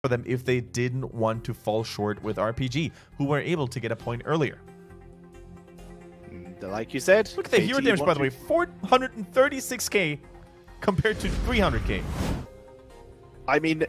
for them if they didn't want to fall short with RPG, who were able to get a point earlier. Like you said, look at the hero damage, by the way, 436k compared to 300k. I mean,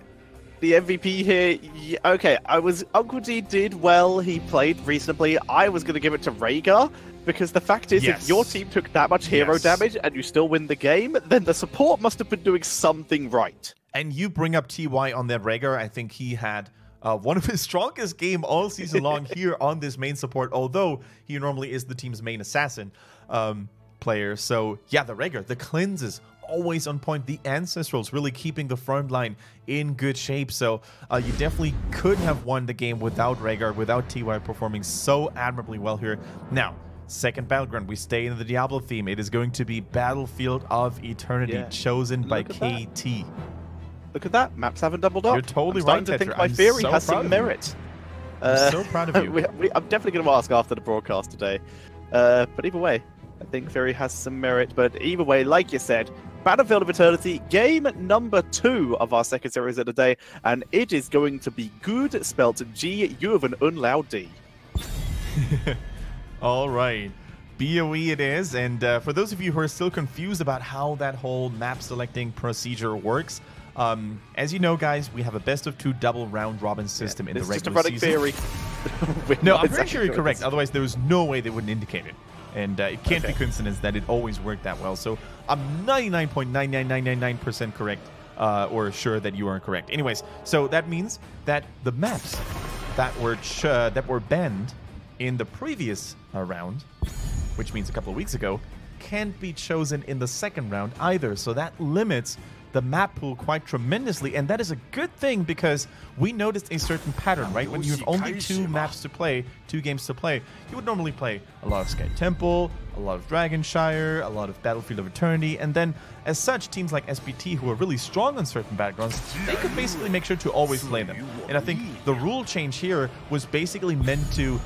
the MVP here, okay, Uncle D did well, he played reasonably. I was going to give it to Rhaegar, because the fact is, if your team took that much hero damage and you still win the game, then the support must have been doing something right. And you bring up TY on that Rhaegar. I think he had one of his strongest game all season long here on this main support, although he normally is the team's main assassin player. So yeah, the Rhaegar, the cleanses, always on point. The Ancestrals really keeping the front line in good shape. So you definitely could have won the game without Rhaegar, without TY performing so admirably well here. Now, second battleground, we stay in the Diablo theme. It is going to be Battlefield of Eternity, chosen by KT. Look at that. Maps haven't doubled up. You're totally right, Tetra. I think my theory has some merit. I'm so proud of you. I'm definitely going to ask after the broadcast today. But either way, I think theory has some merit. But either way, like you said, Battlefield of Eternity, game number 2 of our second series of the day. And it is going to be good, spelt G, U of an unloud D. All right. BOE it is. And for those of you who are still confused about how that whole map selecting procedure works, as you know, guys, we have a best of 2 double round robin system in the regular season. Theory. No, I'm pretty sure you're correct. Otherwise, there was no way they wouldn't indicate it. And it can't be coincidence that it always worked that well. So I'm 99.99999% correct, or sure that you are correct. Anyways, so that means that the maps that were banned in the previous round, which means a couple of weeks ago, can't be chosen in the second round either. So that limits the map pool quite tremendously, and that is a good thing because we noticed a certain pattern, right? When you have only 2 maps to play, 2 games to play, you would normally play a lot of Sky Temple, a lot of Dragonshire, a lot of Battlefield of Eternity, and then as such, teams like SBT who are really strong on certain backgrounds, they could basically make sure to always play them. And I think the rule change here was basically meant to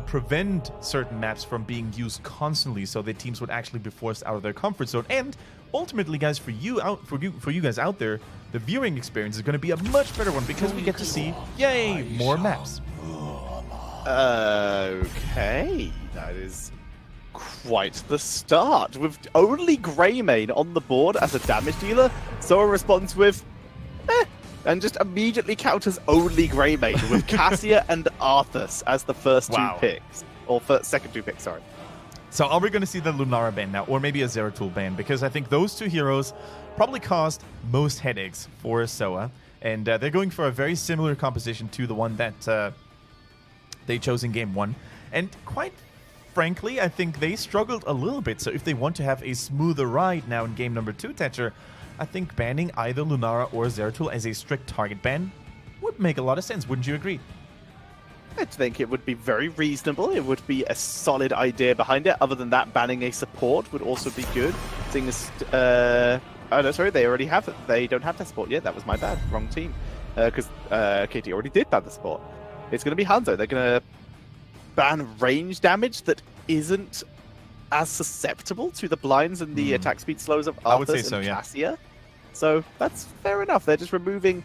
prevent certain maps from being used constantly, so that teams would actually be forced out of their comfort zone. And ultimately, guys, for you guys out there, the viewing experience is going to be a much better one because we get to see, yay, more maps. Okay, that is quite the start. With only Greymane on the board as a damage dealer, Zoa responds with, and just immediately counters only Greymane with Cassia and Arthas as the first 2 picks. Or second 2 picks, sorry. So are we going to see the Lunara ban now, or maybe a Zeratul ban? Because I think those 2 heroes probably caused most headaches for Zoa, and they're going for a very similar composition to the one that they chose in Game 1. And quite frankly, I think they struggled a little bit, so if they want to have a smoother ride now in Game number 2, Tetcher, I think banning either Lunara or Zeratul as a strict target ban would make a lot of sense. Wouldn't you agree? I think it would be very reasonable. It would be a solid idea behind it. Other than that, banning a support would also be good. Seeing as, oh no, sorry, they already have it. They don't have that support yet. That was my bad. Wrong team. Because KT already did ban the support. It's going to be Hanzo. They're going to ban range damage that isn't as susceptible to the blinds and the attack speed slows of Arthas and Cassia. So that's fair enough. They're just removing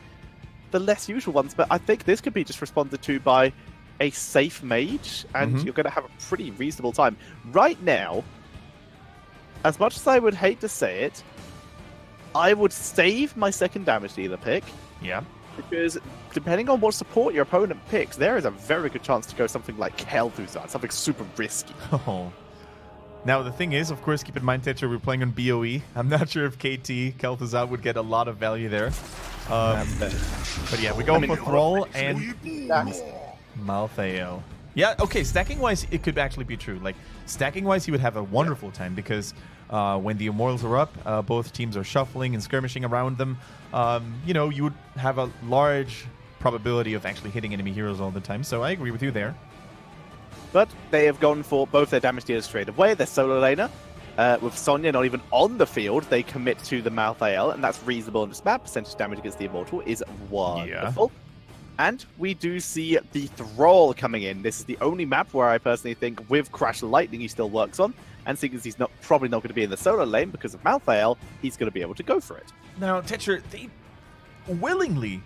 the less usual ones. But I think this could be just responded to by a safe mage, and you're going to have a pretty reasonable time. Right now, as much as I would hate to say it, I would save my second damage dealer pick. Yeah. Because depending on what support your opponent picks, there is a very good chance to go something like Kel'Thuzad, something super risky. Oh. Now, the thing is, of course, keep in mind, Tetra, we're playing on BOE. I'm not sure if KT, Kel'Thuzad, would get a lot of value there. But yeah, we go for Thrall and Malthael. Yeah, okay, stacking-wise, it could actually be true. Like, stacking-wise, he would have a wonderful time because when the Immortals are up, both teams are shuffling and skirmishing around them. You know, you would have a large probability of actually hitting enemy heroes all the time. So I agree with you there. But they have gone for both their damage dealers straight away. Their solo laner, with Sonya not even on the field, they commit to the Malthael, and that's reasonable in this map. Percentage damage against the Immortal is wonderful. Yeah. And we do see the Thrall coming in. This is the only map where I personally think with Crash Lightning he still works on. And seeing as he's probably not going to be in the solo lane because of Malthael, he's going to be able to go for it. Now, Tetra, they willingly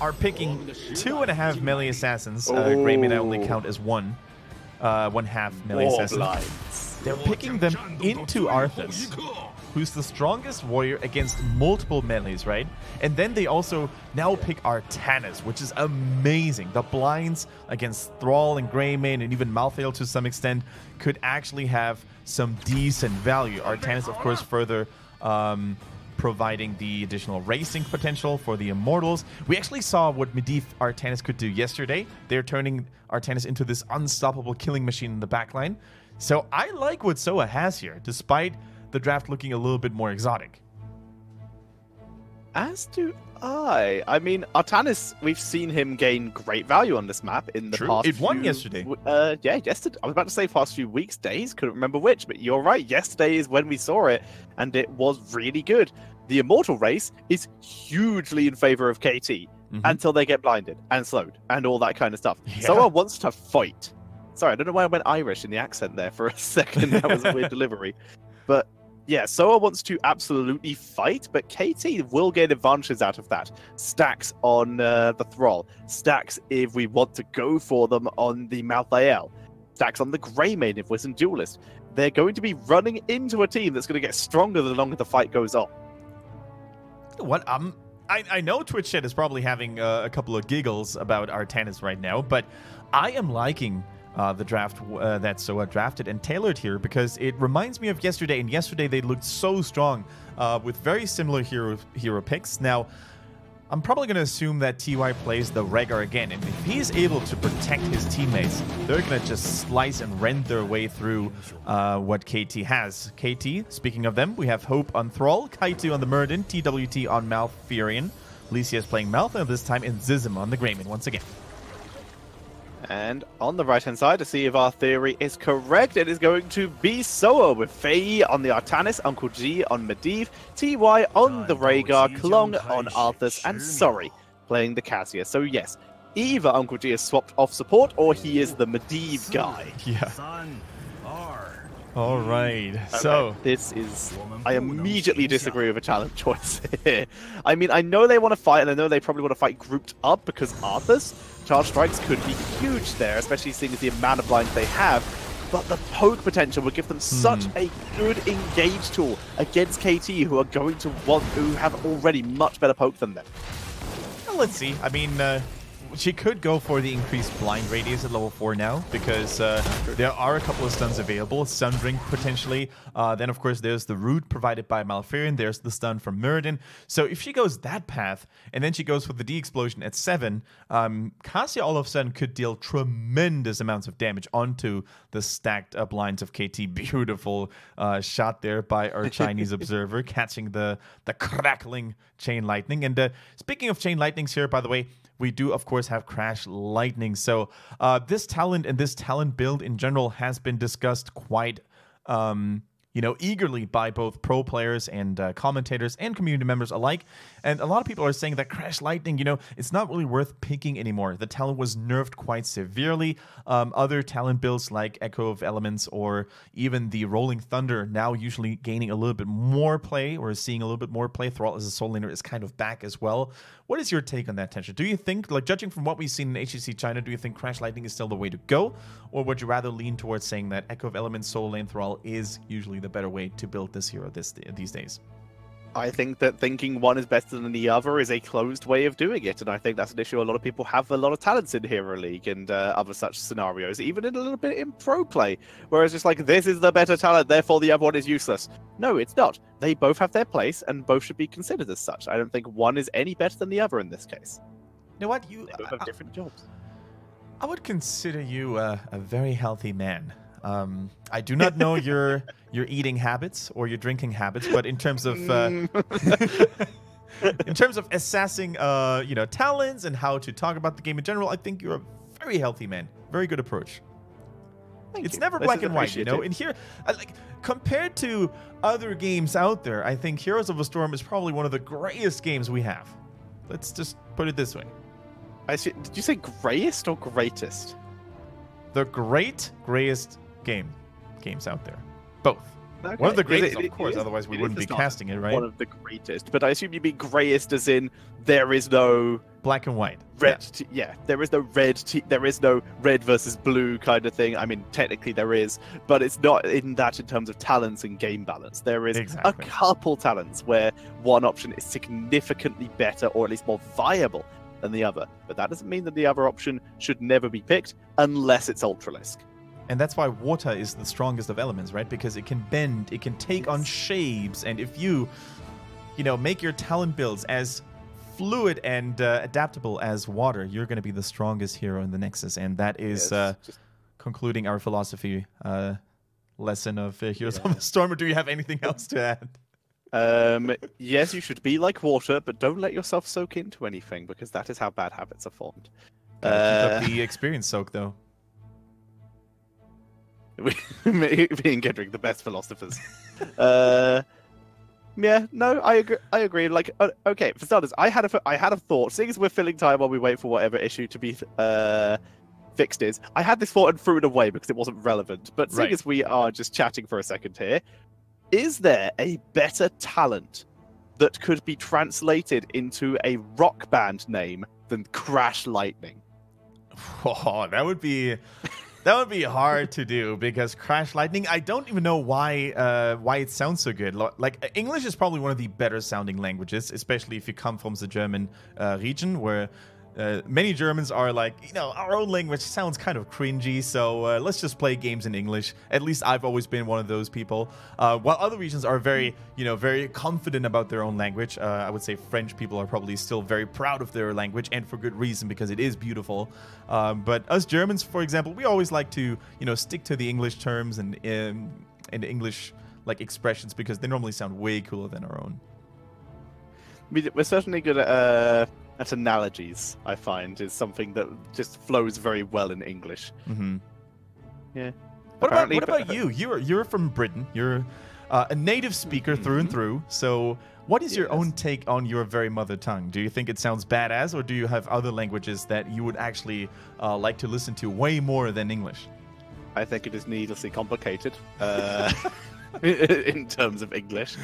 are picking 2.5 melee assassins. Greymane I only count as one. 1/2 melee assassin. Blinds. They're picking them into Arthas, who's the strongest warrior against multiple melees, right? And then they also now pick Artanis, which is amazing. The blinds against Thrall and Greymane and even Malthael to some extent could actually have some decent value. Artanis, of course, further providing the additional racing potential for the Immortals. We actually saw what Medivh Artanis could do yesterday. They're turning Artanis into this unstoppable killing machine in the backline. So I like what Soa has here, despite the draft looking a little bit more exotic. As do I. I mean, Artanis, we've seen him gain great value on this map in the past. It won yesterday. Yeah, yesterday. I was about to say past few weeks, days. Couldn't remember which, but you're right. Yesterday is when we saw it, and it was really good. The Immortal race is hugely in favor of KT until they get blinded and slowed and all that kind of stuff. Yeah. Soa wants to fight. Sorry, I don't know why I went Irish in the accent there for a second. That was a weird delivery. But yeah, Soa wants to absolutely fight, but KT will get advantages out of that. Stacks on the Thrall. Stacks if we want to go for them on the Malthael. Stacks on the Greymane if we're some duelist. They're going to be running into a team that's going to get stronger the longer the fight goes on. What? I know Twitch chat is probably having a couple of giggles about Artanis right now, but I am liking the draft that Soa drafted and tailored here because it reminds me of yesterday, and yesterday they looked so strong with very similar hero picks. Now, I'm probably going to assume that TY plays the Rhaegar again, and if he's able to protect his teammates, they're going to just slice and rend their way through what KT has. KT, speaking of them, we have Hope on Thrall, Kaitu on the Myrddin, TWT on Malfurion, Licia is playing Malthael this time, and Zizim on the Greymane once again. And on the right-hand side, to see if our theory is correct, it is going to be Soa with Faye on the Artanis, Uncle G on Medivh, TY on the Rhaegar, Klong on Arthas, and Sorry playing the Cassia. So yes, either Uncle G is swapped off support, or he is the Medivh guy. Yeah. All right. Okay. So this is... I immediately disagree with a challenge choice here. I mean, I know they want to fight, and I know they probably want to fight grouped up because Arthas, charge strikes could be huge there, especially seeing as the amount of blinds they have. But the poke potential would give them such a good engage tool against KT, who are going to who have already much better poke than them. Well, let's see. I mean, she could go for the increased blind radius at level 4 now because there are a couple of stuns available. Sundrink potentially. Then, of course, there's the root provided by Malfurion. There's the stun from Myrddin. So if she goes that path and then she goes for the D-Explosion at 7, Cassia all of a sudden could deal tremendous amounts of damage onto the stacked blinds of KT. Beautiful shot there by our Chinese observer, catching the crackling Chain Lightning. And speaking of Chain Lightnings here, by the way, we do, of course, have Crash Lightning. So this talent and this talent build in general has been discussed quite eagerly by both pro players and commentators and community members alike. And a lot of people are saying that Crash Lightning, it's not really worth picking anymore. The talent was nerfed quite severely. Other talent builds like Echo of Elements or even the Rolling Thunder now usually gaining a little bit more play or seeing a little bit more play. Thrall as a soul laner is kind of back as well. What is your take on that, Tensha? Do you think, like judging from what we've seen in HGC China, do you think Crash Lightning is still the way to go? Or would you rather lean towards saying that Echo of Elements, Soul Lane, Thrall is usually the better way to build this hero these days? I think that thinking one is better than the other is a closed way of doing it, and I think that's an issue a lot of people have a lot of talents in Hero League and other such scenarios, even in a little bit in pro play, whereas it's like, this is the better talent, therefore the other one is useless. No, it's not. They both have their place, and both should be considered as such. I don't think one is any better than the other in this case. You know what? They both have different jobs. I would consider you a very healthy man. I do not know your eating habits or your drinking habits, but in terms of in terms of assessing talents and how to talk about the game in general, I think you're a very healthy man. Very good approach. It's never black and white, And here, compared to other games out there, I think Heroes of the Storm is probably one of the greatest games we have. Let's just put it this way. Did you say greyest or greatest? The greatest games out there. Both. Okay. One of the greatest, It of course. is- Otherwise, we it wouldn't is be the casting it, right? One of the greatest, but I assume you mean greyest as in there is no Black and white. red. Yeah, there is no red. There is no red versus blue kind of thing. I mean, technically there is, but it's not in that in terms of talents and game balance. There is Exactly. a couple talents where one option is significantly better or at least more viable than the other, but that doesn't mean that the other option should never be picked unless it's Ultralisk. And that's why water is the strongest of elements, right? Because it can bend, it can take on shapes, and if you make your talent builds as fluid and adaptable as water, you're going to be the strongest hero in the Nexus. And that is concluding our philosophy lesson of Heroes of the Storm. Or do you have anything else to add? Yes, you should be like water, but don't let yourself soak into anything, because that is how bad habits are formed. Keep up the experience soak, though. Me and Kendrick, the best philosophers. Yeah, no, I agree. I agree. Like, okay, for starters, I had a thought. Seeing as we're filling time while we wait for whatever issue to be fixed is, I had this thought and threw it away because it wasn't relevant. But seeing as we are just chatting for a second here, is there a better talent that could be translated into a rock band name than Crash Lightning? Oh, that would be hard to do, because Crash Lightning, I don't even know why it sounds so good. Like, English is probably one of the better sounding languages, especially if you come from the German region, where many Germans are like, our own language sounds kind of cringy, so let's just play games in English. At least I've always been one of those people. While other regions are very, very confident about their own language. I would say French people are probably still very proud of their language, and for good reason, because it is beautiful. But us Germans, for example, we always like to, stick to the English terms and English expressions, because they normally sound way cooler than our own. We're certainly good at analogies. I find is something that just flows very well in English. Mm-hmm. Yeah. What about you? You're from Britain. You're a native speaker through and through. So, what is your own take on your very mother tongue? Do you think it sounds badass, or do you have other languages that you would actually like to listen to way more than English? I think it is needlessly complicated in terms of English.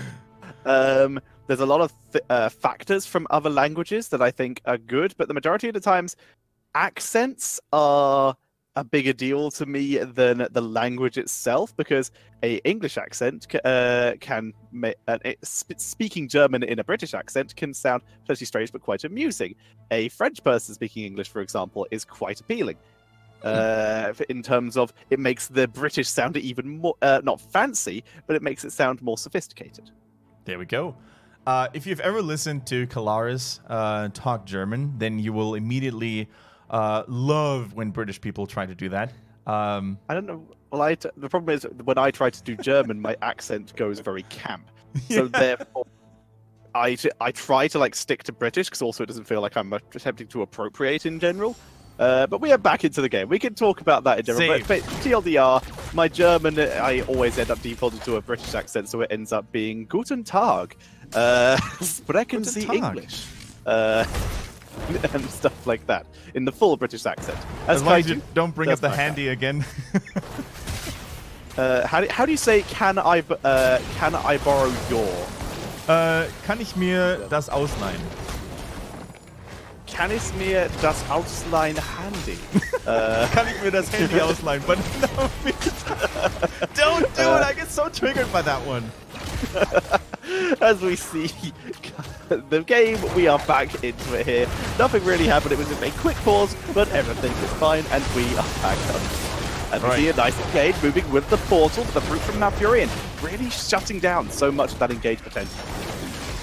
There's a lot of factors from other languages that I think are good, but the majority of the times, accents are a bigger deal to me than the language itself, because a English accent speaking German in a British accent can sound totally strange but quite amusing. A French person speaking English, for example, is quite appealing. In terms of, it makes the British sound even more, not fancy, but it makes it sound more sophisticated. There we go. If you've ever listened to Kalaris talk German, then you will immediately love when British people try to do that. I don't know. Well, the problem is, when I try to do German, my accent goes very camp. So therefore, I try to stick to British, because also it doesn't feel like I'm attempting to appropriate in general. But we are back into the game. We can talk about that in general. But TLDR, my German, I always end up defaulting to a British accent, so it ends up being Guten Tag. Sprechen Sie English. And stuff like that in the full British accent. As long as you don't bring up the handy again. How do you say can I borrow your? Kann ich mir das ausleihen? Kann ich mir das ausleihen handy? Kann ich mir das Handy ausleihen? But no, don't do it. I get so triggered by that one. As we see the game, we are back into it here. Nothing really happened. It was just a quick pause, but everything is fine, and we are back up. And we see a nice engage moving with the portal, the Brute from Malfurion, really shutting down so much of that engage potential.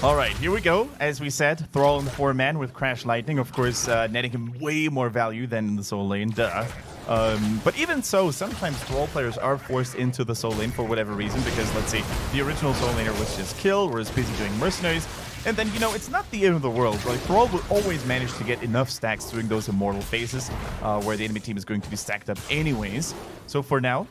All right, here we go. As we said, Thrall in the 4-man with Crash Lightning, of course, netting him way more value than in the Soul Lane, duh. But even so, sometimes Thrall players are forced into the Soul Lane for whatever reason, because let's say the original Soul Laner was just killed, or is busy doing Mercenaries, and then, it's not the end of the world. Like, Thrall will always manage to get enough stacks during those Immortal phases, where the enemy team is going to be stacked up anyways. So for now,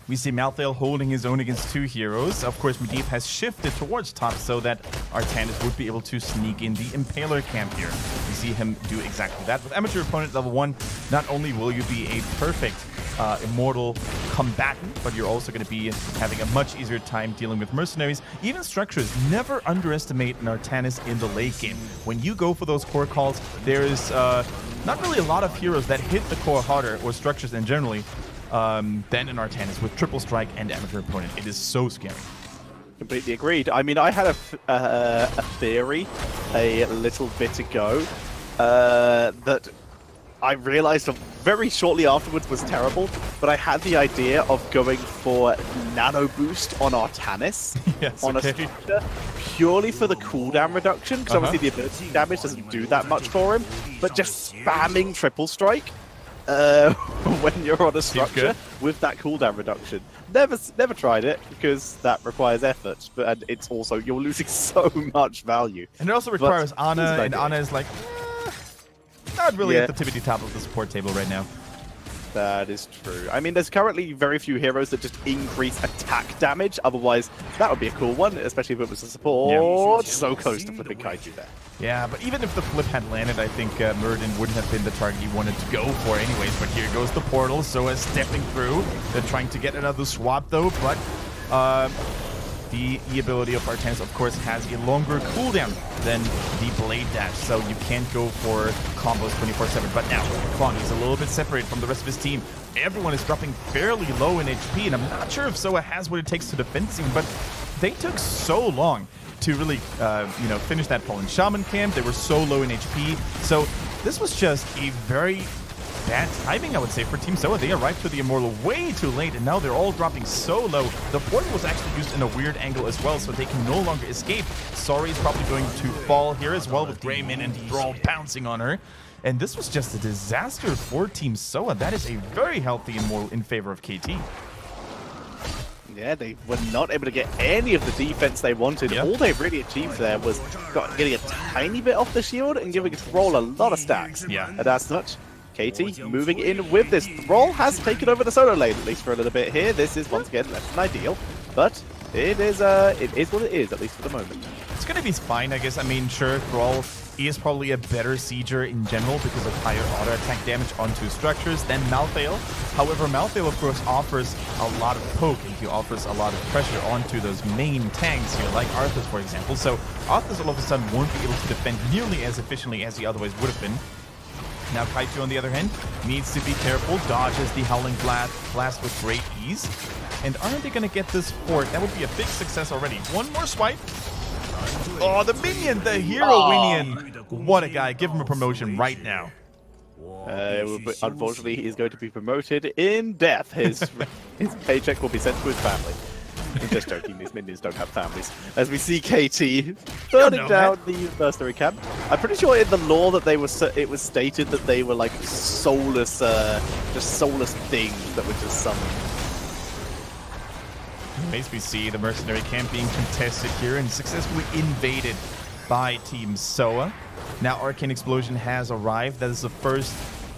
we see Malthael holding his own against two heroes. Of course, Medivh has shifted towards top so that Artanis would be able to sneak in the Impaler camp here. We see him do exactly that. With Amateur Opponent level 1, not only will you be a perfect Immortal combatant, but you're also going to be having a much easier time dealing with mercenaries. Even structures, never underestimate an Artanis in the late game. When you go for those core calls, there's not really a lot of heroes that hit the core harder, or structures in generally, than an Artanis with triple strike and amateur opponent. It is so scary. Completely agreed. I mean, I had a theory a little bit ago that I realized very shortly afterwards was terrible, but I had the idea of going for nano boost on Artanis on a structure purely for the cooldown reduction, because obviously the ability damage doesn't do that much for him, but just spamming triple strike when you're on a structure with that cooldown reduction. Never tried it because that requires effort, but it's also you're losing so much value. And it also requires Ana, and Ana is like not really at the tippity top of the support table right now. That is true. I mean, there's currently very few heroes that just increase attack damage. Otherwise, that would be a cool one, especially if it was a support. Yeah. So close to flipping Kaiju there. Yeah, but even if the flip had landed, I think Muradin wouldn't have been the target he wanted to go for anyways. But here goes the portal, so stepping through. They're trying to get another swap though, but the E ability of Artanis, of course, has a longer cooldown than the Blade Dash, so you can't go for combos 24/7. But now, Klon is a little bit separated from the rest of his team. Everyone is dropping fairly low in HP, and I'm not sure if Soa has what it takes to defend this team, but they took so long to really, finish that Fallen Shaman camp. They were so low in HP, so this was just a very bad timing, I would say, for Team Soa. They arrived to the Immortal way too late, and now they're all dropping so low. The portal was actually used in a weird angle as well, so they can no longer escape. Sorry is probably going to fall here as well, with Greymin and Thrall bouncing on her. And this was just a disaster for Team Soa. That is a very healthy Immortal in favor of KT. Yeah, they were not able to get any of the defense they wanted. All they really achieved there was getting a tiny bit off the shield and giving Thrall a lot of stacks. And as such, KT moving in with this. Thrall has taken over the solo lane, at least for a little bit here. This is, once again, less than ideal, but it is what it is, at least for the moment. It's going to be fine, I guess. I mean, sure, Thrall is probably a better sieger in general because of higher auto attack damage onto structures than Malthael. However, Malthael, of course, offers a lot of poke, and he offers a lot of pressure onto those main tanks here, like Arthas, for example. So Arthas all of a sudden won't be able to defend nearly as efficiently as he otherwise would have been. Now Kaiju, on the other hand, needs to be careful, dodges the Howling Blast with great ease. And aren't they going to get this fort? That would be a big success already. One more swipe. Oh, the minion, the hero minion. What a guy. Give him a promotion right now. Unfortunately, he's going to be promoted in death. His paycheck will be sent to his family. I'm just joking, these minions don't have families. As we see KT burning down the mercenary camp. I'm pretty sure in the lore that it was stated that they were like soulless, just soulless things that were just summoned. As we see the mercenary camp being contested here and successfully invaded by Team Soa. Now Arcane Explosion has arrived. That is the first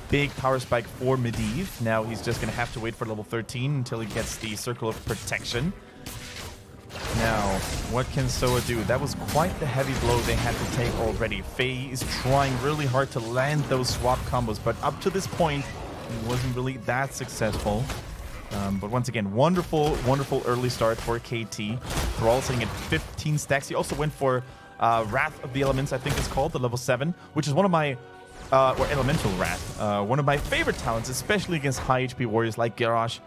big power spike for Medivh. Now he's just going to have to wait for level 13 until he gets the Circle of Protection. Now, what can Soa do? That was quite the heavy blow they had to take already. Faye is trying really hard to land those swap combos, but up to this point, he wasn't really that successful. But once again, wonderful, wonderful early start for KT. Thrall sitting at 15 stacks. He also went for Wrath of the Elements, I think it's called, the level 7, which is one of my, or Elemental Wrath, one of my favorite talents, especially against high HP warriors like Garrosh.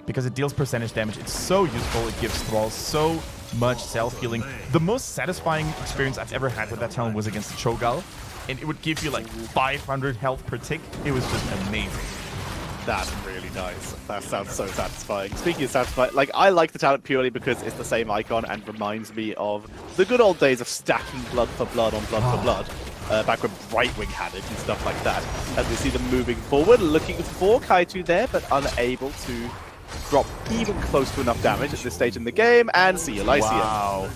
Because it deals percentage damage. It's so useful. It gives Thrall so much self-healing. The most satisfying experience I've ever had with that talent was against the Cho'Gall, and it would give you like 500 health per tick. It was just amazing. That's really nice. That sounds so satisfying. Speaking of satisfying, like, I like the talent purely because it's the same icon and reminds me of the good old days of stacking blood for blood on blood for blood. Back when Brightwing had it and stuff like that. As we see them moving forward, looking for Kaiju there, but unable to drop even close to enough damage at this stage in the game, and see you, Lycia.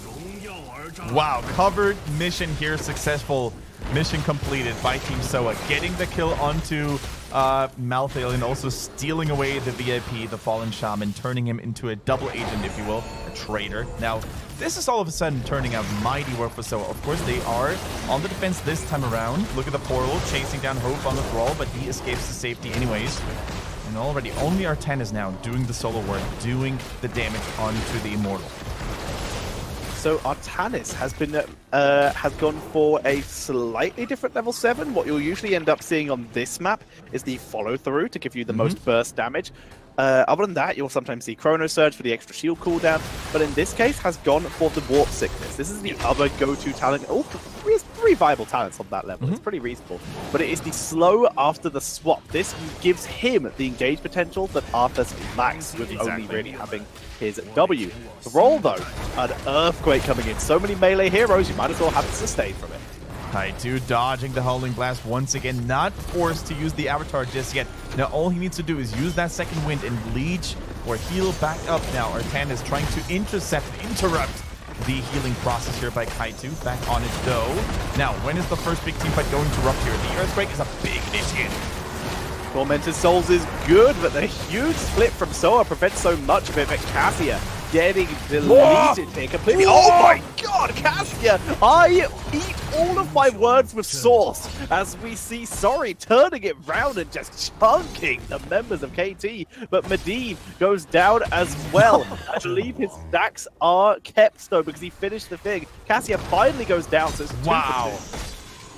Wow, covered mission here, successful. Mission completed by Team Soa, getting the kill onto Malthael and also stealing away the VIP, the Fallen Shaman, turning him into a double agent, if you will, a traitor. Now, this is all of a sudden turning out mighty well for Soa. Of course, they are on the defense this time around. Look at the portal, chasing down Hope on the Thrall, but he escapes to safety anyways. And already only Artan is now doing the solo work, doing the damage onto the Immortal. So Artanis has gone for a slightly different level 7. What you'll usually end up seeing on this map is the follow through to give you the most burst damage. Other than that, you'll sometimes see Chrono Surge for the extra shield cooldown, but in this case has gone for the Warp Sickness. This is the other go-to talent. Oh, three viable talents on that level. It's pretty reasonable. But it is the slow after the swap. This gives him the engage potential that Arthas lacks with only really having his W. The roll, though, an Earthquake coming in. So many melee heroes, you might as well have to sustain from it. Kaitu dodging the Howling Blast once again, not forced to use the Avatar just yet. Now all he needs to do is use that second wind and leech or heal back up. Now Artan is trying to interrupt the healing process here by Kaitu. Back on it though. Now when is the first big team fight going to erupt here? The Earthquake is a big initiate. Tormented Souls is good, but the huge split from Soa prevents so much of it. But Cassia getting deleted here completely. Oh my god, Cassia! I eat all of my words with sauce as we see Sorry turning it round and just chunking the members of KT. But Medivh goes down as well. I believe his stacks are kept though because he finished the thing. Cassia finally goes down, so it's 2 wow. for 2.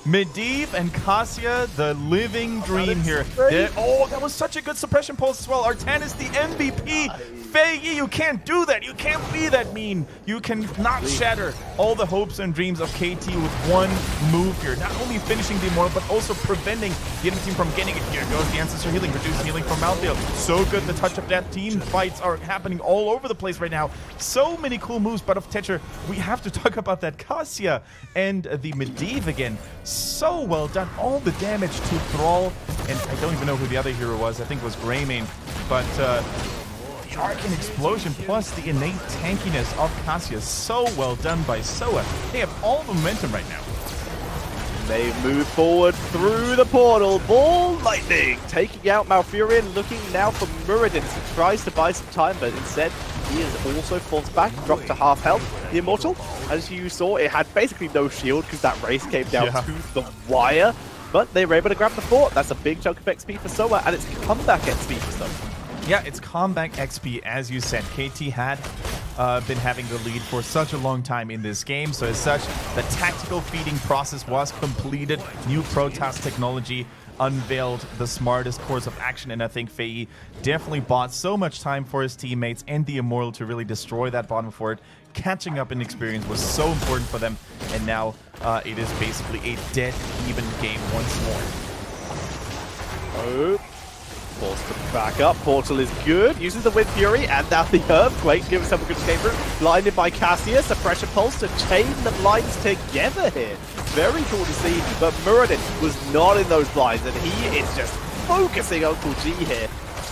Medivh and Cassia, the living dream here. Oh, that was such a good suppression pulse as well. Artan is the MVP. Fei, you can't do that. You can't be that mean. You can not shatter all the hopes and dreams of KT with one move here. Not only finishing the Immortal, but also preventing the enemy team from getting it. Here goes the Ancestor Healing, reduced healing from Malthael. So good. The touch of that team fights are happening all over the place right now. So many cool moves, but of Tetra, we have to talk about that Cassia and the Medivh again. So well done. All the damage to Thrall, and I don't even know who the other hero was. I think it was Greymane, but the Arcane Explosion plus the innate tankiness of Cassia. So well done by Soa. They have all the momentum right now. They move forward through the portal. Ball Lightning taking out Malfurion, looking now for Muradin as he tries to buy some time, but instead he is also forced back, dropped to half health. The Immortal, as you saw, it had basically no shield because that race came down to the wire, but they were able to grab the fort. That's a big chunk of XP for Soa, and it's comeback XP for Soa. Yeah, it's comeback XP, as you said. KT had been having the lead for such a long time in this game, so as such, the tactical feeding process was completed. New Protoss technology unveiled the smartest course of action, and I think Fei definitely bought so much time for his teammates and the Immortal to really destroy that bottom fort. Catching up in experience was so important for them, and now it is basically a dead even game once more. Oh. Forced to back up. Portal is good. Uses the Wind Fury and now the Earthquake. Gives himself a good escape route. Blinded by Cassia. Suppression Pulse to chain the blinds together here. Very cool to see. But Muradin was not in those blinds, and he is just focusing Uncle G here.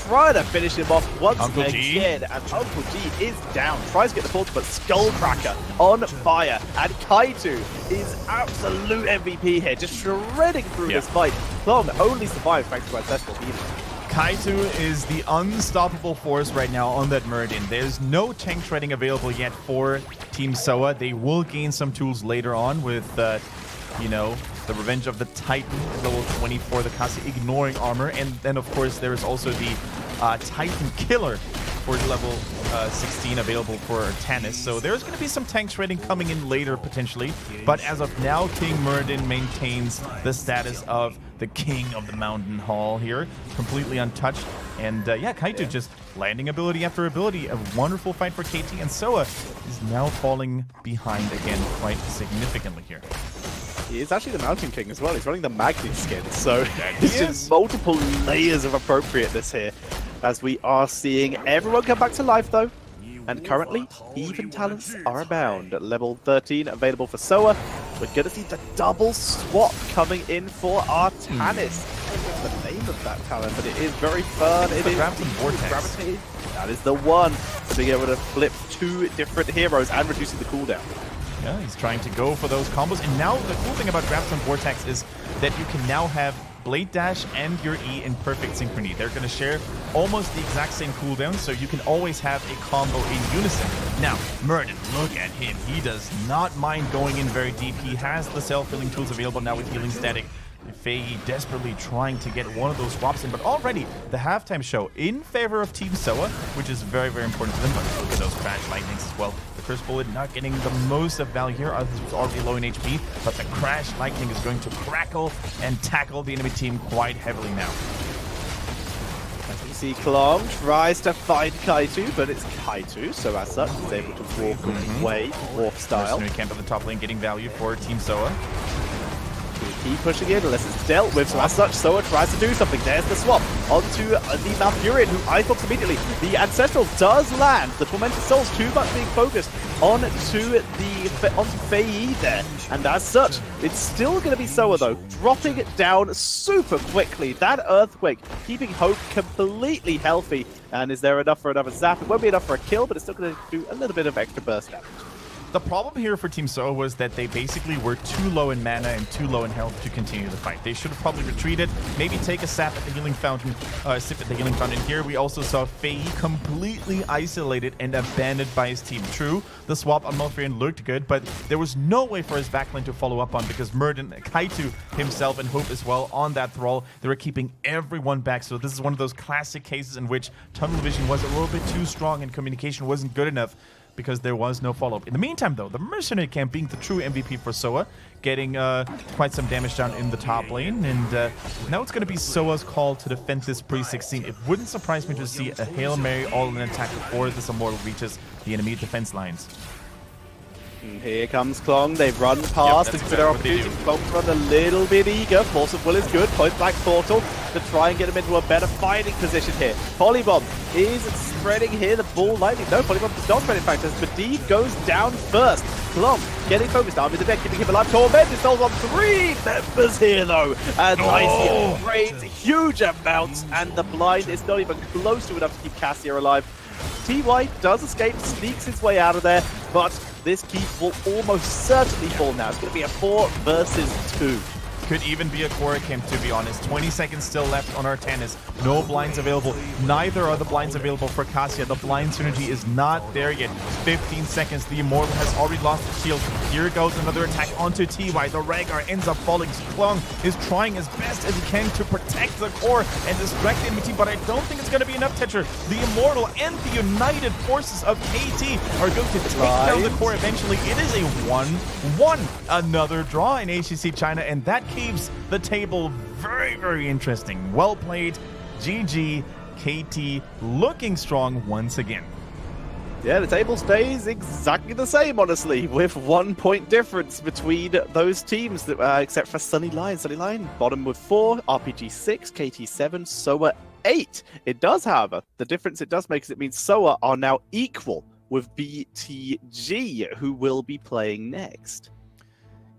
Trying to finish him off once again. And Uncle G is down. Tries to get the portal, but Skullcracker on fire. And Kaitu is absolute MVP here. Just shredding through this fight. Long only survived thanks to ancestral healing. Kaitu is the unstoppable force right now on that Muradin. There's no tank shredding available yet for Team Soa. They will gain some tools later on with, you know, the Revenge of the Titan at level 24, the Cassia ignoring armor. And then, of course, there is also the Titan Killer for level 16 available for Artanis. So there's going to be some tank shredding coming in later, potentially. But as of now, King Muradin maintains the status of the king of the mountain hall here, completely untouched. And yeah, Kaitu just landing ability after ability. A wonderful fight for KT, and Soa is now falling behind again quite significantly here. He is actually the Mountain King as well. He's running the Magni skin, so there's just multiple layers of appropriateness here, as we are seeing everyone come back to life though. And currently, even talents are abound. At level 13 available for Soa. We're going to see the double swap coming in for Artanis. I don't know the name of that talent, but it is very fun. It is Gravity Vortex. Gravity. That is the one. To be able to flip 2 different heroes and reducing the cooldown. Yeah, he's trying to go for those combos. And now the cool thing about Gravity Vortex is that you can now have Blade Dash and your E in perfect synchrony. They're going to share almost the exact same cooldown, so you can always have a combo in unison. Now, Muradin, look at him. He does not mind going in very deep. He has the self-healing tools available now with Healing Static. Fei desperately trying to get one of those swaps in, but already the halftime show in favor of Team Soa, which is very, very important to them. But look at those Crash Lightnings as well. The Curse Bullet not getting the most of value here. This was already low in HP, but the Crash Lightning is going to crackle and tackle the enemy team quite heavily now. As we see, Klong tries to find Kaitu, but it's Kaitu, so as such, he's able to walk away, warp style. Mercenary camp at the top lane getting value for Team Soa. Keep pushing in unless it's dealt with, so as such, Soa tries to do something. There's the swap onto the Malfurion, who eye-focks immediately. The Ancestral does land. The Tormented Souls too much being focused onto Fei there. And as such, it's still going to be Soa, though, dropping it down super quickly. That Earthquake keeping Hope completely healthy. And is there enough for another zap? It won't be enough for a kill, but it's still going to do a little bit of extra burst damage. The problem here for Team Soa was that they basically were too low in mana and too low in health to continue the fight. They should have probably retreated, maybe take a sip at the healing fountain here. We also saw Fei completely isolated and abandoned by his team. True, the swap on Malfurion looked good, but there was no way for his backline to follow up on because Murden, Kaitu himself, and Hope as well on that thrall. They were keeping everyone back. So this is one of those classic cases in which tunnel vision was a little bit too strong and communication wasn't good enough, because there was no follow-up. In the meantime, though, the Mercenary Camp being the true MVP for Soa, getting quite some damage down in the top lane, and now it's going to be Soa's call to defend this pre-16. It wouldn't surprise me to see a Hail Mary all-in attack before this Immortal reaches the enemy defense lines. And here comes Klong. They've run past and for their opportunity. Klong's run a little bit eager. Force of Will is good. Point blank portal to try and get him into a better fighting position here. Polybomb is spreading here. The ball lightning. No, Polybomb does not spread in fact as Medivh goes down first. Klong getting focused. Arm in the deck, keeping him alive. Tormented Souls on 3 members here though. And Icy upgrades huge amounts. And the blind is not even close to enough to keep Cassia alive. TY does escape, sneaks his way out of there, but this keep will almost certainly fall now. It's going to be a 4 versus 2. Could even be a core camp, to be honest. 20 seconds still left on Artanis. No blinds available. Neither are the blinds available for Cassia. The blind synergy is not there yet. 15 seconds. The Immortal has already lost the shield. Here goes another attack onto TY. The Rhaegar ends up falling. Klong is trying as best as he can to protect the core and distract the enemy team, but I don't think it's going to be enough, Tetcher. The Immortal and the united forces of KT are going to take down the core eventually. It is a 1-1. Another draw in HGC China, and that keeps the table very, very interesting. Well played. GG. KT looking strong once again. Yeah, the table stays exactly the same, honestly, with 1 point difference between those teams, except for Sunny Lion. Sunny Lion, bottom with 4, RPG 6, KT 7, Soa 8. It does, however, the difference it does make is it means Soa are now equal with BTG, who will be playing next.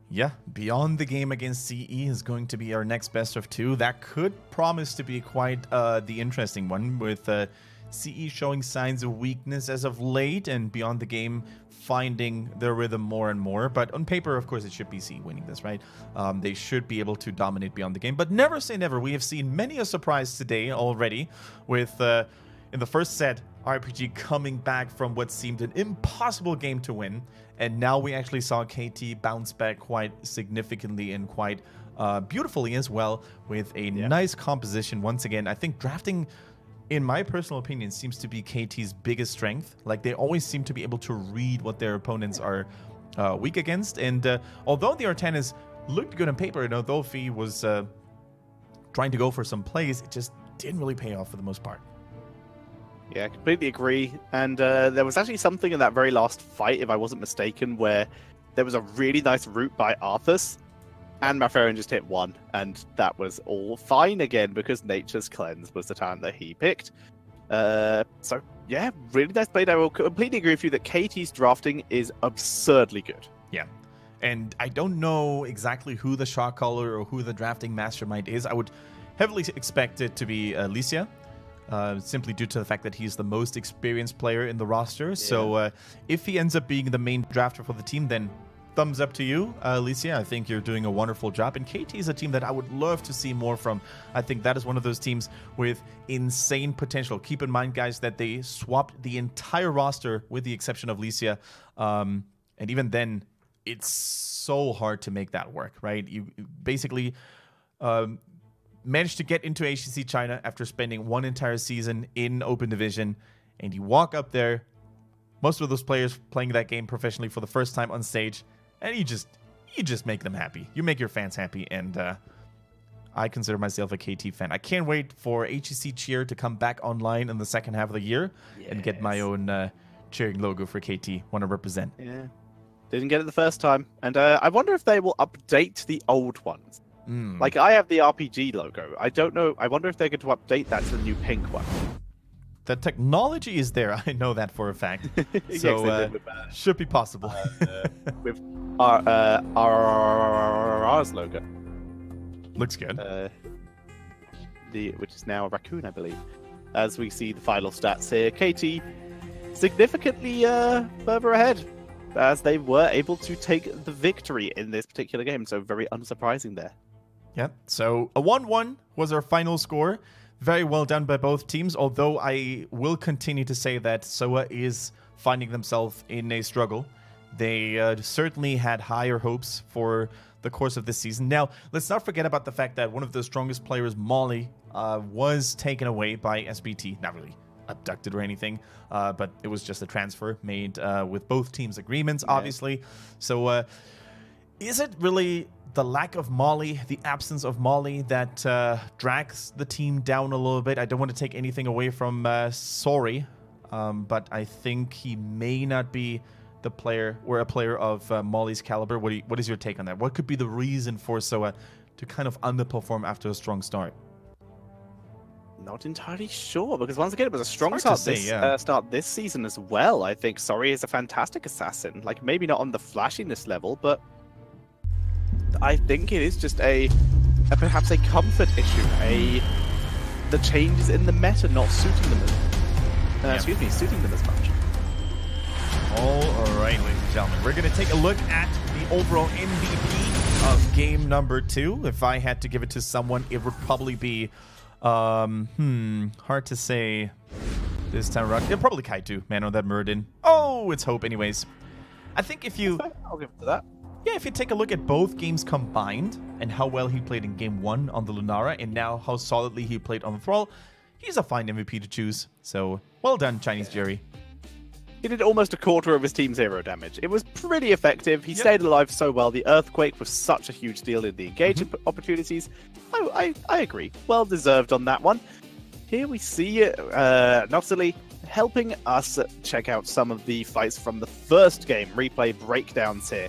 Yeah, Beyond the Game against CE is going to be our next best of 2. That could promise to be quite the interesting one, with CE showing signs of weakness as of late, and Beyond the Game finding their rhythm more and more. But on paper, of course, it should be CE winning this, right? They should be able to dominate Beyond the Game, but never say never. We have seen many a surprise today already, with in the first set, RPG coming back from what seemed an impossible game to win, and now we actually saw KT bounce back quite significantly and quite beautifully as well, with a nice composition once again. I think drafting, in my personal opinion, seems to be KT's biggest strength. Like, they always seem to be able to read what their opponents are weak against, and although the Artanis looked good on paper, and although Fee was trying to go for some plays, it just didn't really pay off for the most part. Yeah, completely agree. And there was actually something in that very last fight, if I wasn't mistaken, where there was a really nice route by Arthas, and Malfurion just hit 1, and that was all fine again because Nature's Cleanse was the time that he picked. So, yeah, really nice play. I will completely agree with you that KT's drafting is absurdly good. Yeah. And I don't know exactly who the shot caller or who the drafting mastermind is. I would heavily expect it to be Alicia. Simply due to the fact that he's the most experienced player in the roster. Yeah. So if he ends up being the main drafter for the team, then thumbs up to you, Alicia. I think you're doing a wonderful job. And KT is a team that I would love to see more from. I think that is one of those teams with insane potential. Keep in mind, guys, that they swapped the entire roster with the exception of Alicia. And even then, it's so hard to make that work, right? You basically... managed to get into HGC China after spending one entire season in Open Division, and you walk up there, most of those players playing that game professionally for the first time on stage, and you just make them happy. You make your fans happy, and I consider myself a KT fan. I can't wait for HGC Cheer to come back online in the second half of the year and get my own cheering logo for KT. Want to represent. Yeah. Didn't get it the first time. And I wonder if they will update the old ones. Like, I have the RPG logo. I don't know. I wonder if they're going to update that to the new pink one. The technology is there. I know that for a fact. So, should be possible. With RR's logo. Looks good. Which is now a raccoon, I believe. As we see the final stats here, KT significantly further ahead, as they were able to take the victory in this particular game. So very unsurprising there. Yep. So a 1-1 was our final score. Very well done by both teams, although I will continue to say that SOA is finding themselves in a struggle. They certainly had higher hopes for the course of this season. Now, let's not forget about the fact that one of the strongest players, Molly, was taken away by SBT. Not really abducted or anything, but it was just a transfer made with both teams' agreements, obviously. So is it really the lack of Molly, the absence of Molly, that drags the team down a little bit? I don't want to take anything away from Sori, but I think he may not be the player or a player of Molly's caliber. What is your take on that? What could be the reason for SOA to kind of underperform after a strong start? Not entirely sure, because once again, it was a strong start this season as well. I think Sori is a fantastic assassin. Like, maybe not on the flashiness level, but I think it is just perhaps a comfort issue. The changes in the meta not suiting them suiting them as much. All right, ladies and gentlemen, we're going to take a look at the overall MVP of game number 2. If I had to give it to someone, it would probably be, hard to say this time around. Yeah, probably Kaitu, man on that Muradin. Oh, it's hope anyways. I think if you... I'll give it to that. Yeah, if you take a look at both games combined and how well he played in game 1 on the Lunara and now how solidly he played on the Thrall, he's a fine MVP to choose. So, well done, Chinese Jerry. He did almost a quarter of his team's 0 damage. It was pretty effective. He stayed alive so well. The Earthquake was such a huge deal in the engagement opportunities. I agree. Well deserved on that one. Here we see Noxley helping us check out some of the fights from the first game. Replay breakdowns here.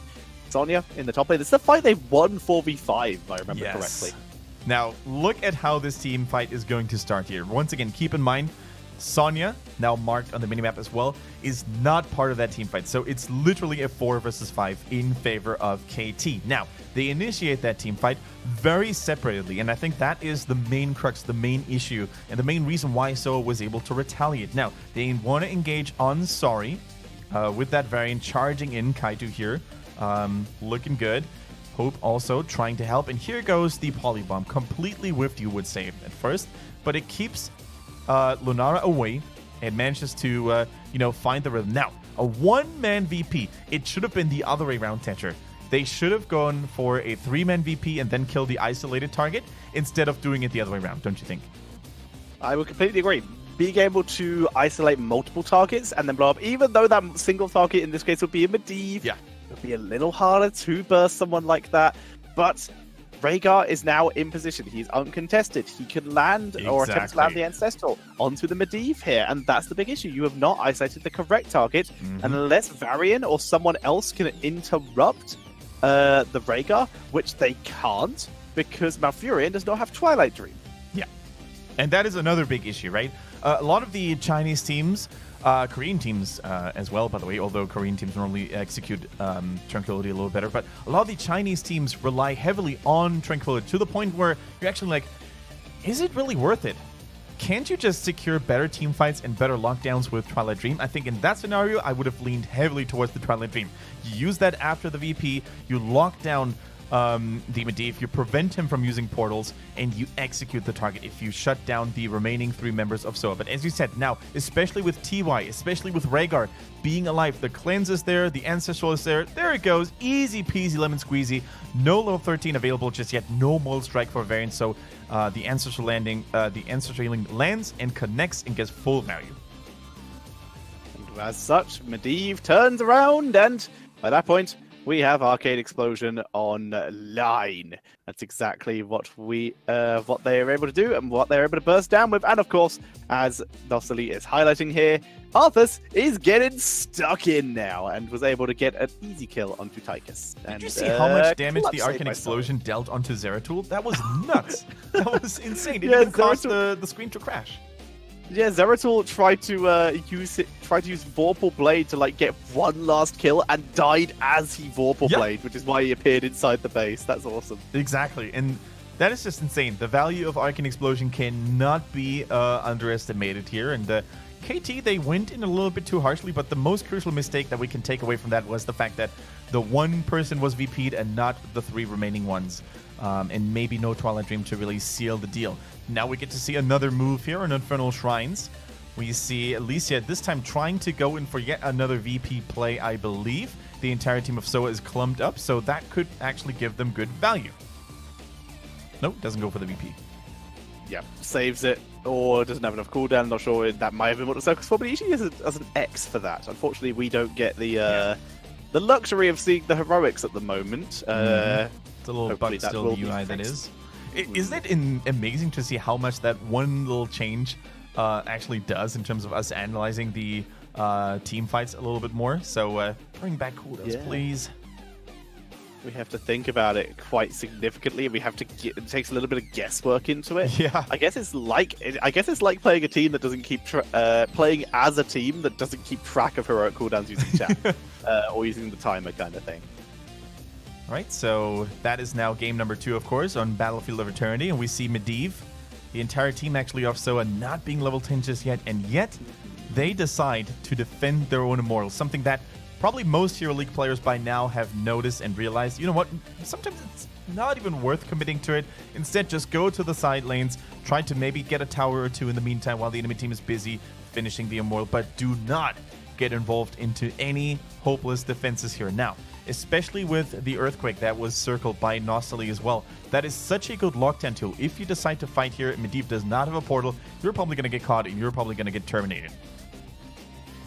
Sonya in the top lane. This is the fight they won 4v5, if I remember correctly. Now, look at how this team fight is going to start here. Once again, keep in mind, Sonya, now marked on the minimap as well, is not part of that team fight. So it's literally a 4 versus 5 in favor of KT. Now, they initiate that team fight very separately, and I think that is the main crux, the main issue, and the main reason why SOA was able to retaliate. Now, they want to engage on Sori with that variant charging in Kaitu here. Looking good. Hope also trying to help, and here goes the Polybomb. Completely whiffed, you would say at first, but it keeps Lunara away and manages to, find the rhythm. Now, a one-man VP. It should have been the other way around, Tetcher. They should have gone for a 3-man VP and then kill the isolated target instead of doing it the other way around, don't you think? I would completely agree. Being able to isolate multiple targets and then blow up, even though that single target in this case would be a Medivh, it would be a little harder to burst someone like that. But Rhaegar is now in position. He's uncontested. He can land or attempt to land the Ancestral onto the Medivh here, and that's the big issue. You have not isolated the correct target, and unless Varian or someone else can interrupt the Rhaegar, which they can't, because Malfurion does not have Twilight Dream. Yeah, and that is another big issue, right? A lot of the Chinese teams, Korean teams as well, by the way, although Korean teams normally execute Tranquility a little better, but a lot of the Chinese teams rely heavily on Tranquility to the point where you're actually like, is it really worth it? Can't you just secure better team fights and better lockdowns with Twilight Dream? I think in that scenario, I would have leaned heavily towards the Twilight Dream. You use that after the VP, you lock down the Medivh, you prevent him from using portals, and you execute the target if you shut down the remaining 3 members of Soa. But as you said, now, especially with TY, especially with Rhaegar being alive, the cleanse is there, the ancestral is there. There it goes. Easy peasy lemon squeezy. No level 13 available just yet. No Mold Strike for variant. So the ancestral healing lands and connects and gets full value. And as such, Medivh turns around, and by that point, we have Arcade Explosion online. That's exactly what they are able to do and what they're able to burst down with. And of course, as Nosali is highlighting here, Arthas is getting stuck in now and was able to get an easy kill onto Tychus. Did you see how much damage the Arcane Explosion dealt onto Zeratul? That was nuts. That was insane. It even caused the screen to crash. Yeah, Zeratul tried to use Vorpal Blade to get one last kill and died as he Vorpal Blade, which is why he appeared inside the base. That's awesome. Exactly, and that is just insane. The value of Arcane Explosion cannot be underestimated here, and KT, they went in a little bit too harshly, but the most crucial mistake that we can take away from that was the fact that the one person was VP'd and not the 3 remaining ones. And maybe no Twilight Dream to really seal the deal. Now we get to see another move here on Infernal Shrines. We see Alicia this time trying to go in for yet another VP play, I believe. The entire team of Soa is clumped up, so that could actually give them good value. Nope, doesn't go for the VP. Yeah, saves it, or doesn't have enough cooldown. Not sure that might have been what the circus for, but he usually has an X for that. Unfortunately, we don't get the luxury of seeing the heroics at the moment. It's a little bug still the UI that is. Isn't it amazing to see how much that one little change actually does in terms of us analyzing the team fights a little bit more? So bring back cooldowns, please. We have to think about it quite significantly. We have to it takes a little bit of guesswork into it. Yeah. I guess it's like playing a team that doesn't keep playing as a team that doesn't keep track of heroic cooldowns using chat or using the timer kind of thing. All right, so that is now game number 2, of course, on Battlefield of Eternity, and we see Medivh, the entire team actually off Soa, not being level 10 just yet, and yet they decide to defend their own immortals, something that probably most Hero League players by now have noticed and realized, you know what, sometimes it's not even worth committing to it. Instead, just go to the side lanes, try to maybe get a tower or 2 in the meantime while the enemy team is busy finishing the immortal, but do not get involved into any hopeless defenses here. Now, especially with the Earthquake that was circled by Nosali as well, that is such a good lockdown tool. If you decide to fight here, Medivh does not have a portal, you're probably going to get caught and you're probably going to get terminated.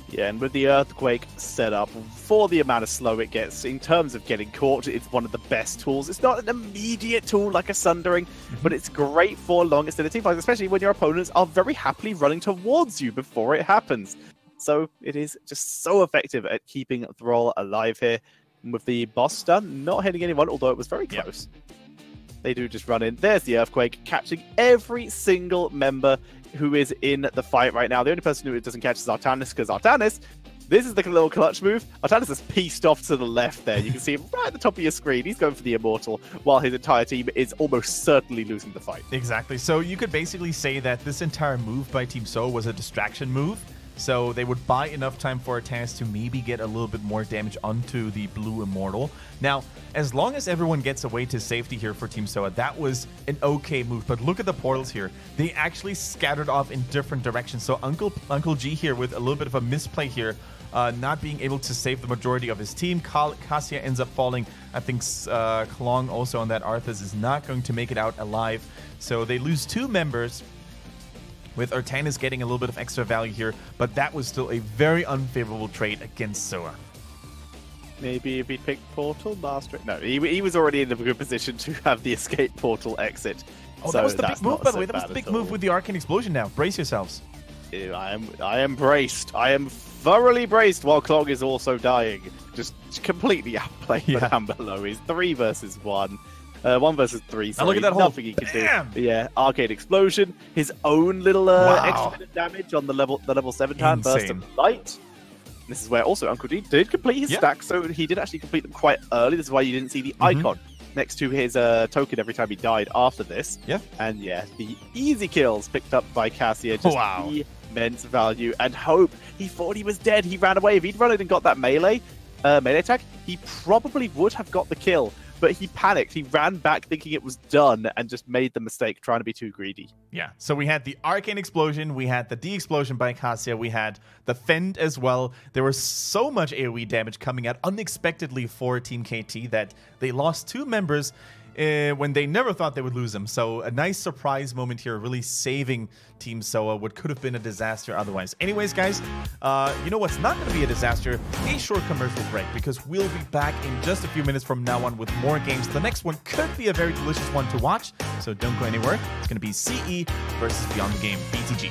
Yeah, and with the Earthquake set up, for the amount of slow it gets, in terms of getting caught, it's one of the best tools. It's not an immediate tool like a Sundering, but it's great for long extended team fights, especially when your opponents are very happily running towards you before it happens. So it is just so effective at keeping Thrall alive here. And with the boss stun, not hitting anyone, although it was very close. They do just run in. There's the Earthquake, catching every single member who is in the fight right now. The only person who it doesn't catch is Artanis, because Artanis, this is the little clutch move. Artanis is pieced off to the left there. You can see him right at the top of your screen. He's going for the Immortal, while his entire team is almost certainly losing the fight. Exactly. So you could basically say that this entire move by Team Soa was a distraction move. So they would buy enough time for Artanis to maybe get a little bit more damage onto the blue Immortal. Now, as long as everyone gets away to safety here for Team Soa, that was an okay move. But look at the portals here. They actually scattered off in different directions. So Uncle G here with a little bit of a misplay here, not being able to save the majority of his team. Cassia ends up falling. I think Klong also on that Arthas is not going to make it out alive. So they lose 2 members, with Artanis getting a little bit of extra value here, but that was still a very unfavorable trade against Soa. Maybe if he picked Portal Master. No, he was already in a good position to have the escape portal exit. Oh, so that was the big move, by the way. That was the big move with the Arcane Explosion now. Brace yourselves. I am braced. I am thoroughly braced while Clog is also dying. Just completely outplayed by down below. He's 3 versus 1. 1 versus 3. So look at that hole. Nothing he can do. But yeah, Arcade Explosion. His own little extra bit of damage on the level 7 time burst of light. This is where also Uncle D did complete his stack, so he did actually complete them quite early. This is why you didn't see the icon next to his token every time he died after this. And yeah, the easy kills picked up by Cassia. Just immense value and hope. He thought he was dead. He ran away. If he'd run in and got that melee attack, he probably would have got the kill. but he panicked. He ran back thinking it was done and just made the mistake trying to be too greedy. Yeah, so we had the Arcane Explosion, we had the De-Explosion by Cassia, we had the Fend as well. There was so much AoE damage coming out unexpectedly for Team KT that they lost 2 members when they never thought they would lose them. So a nice surprise moment here, really saving Team Soa, what could have been a disaster otherwise. Anyways, guys, you know what's not going to be a disaster? A short commercial break, because we'll be back in just a few minutes from now on with more games. The next one could be a very delicious one to watch, so don't go anywhere. It's going to be CE versus Beyond the Game, BTG.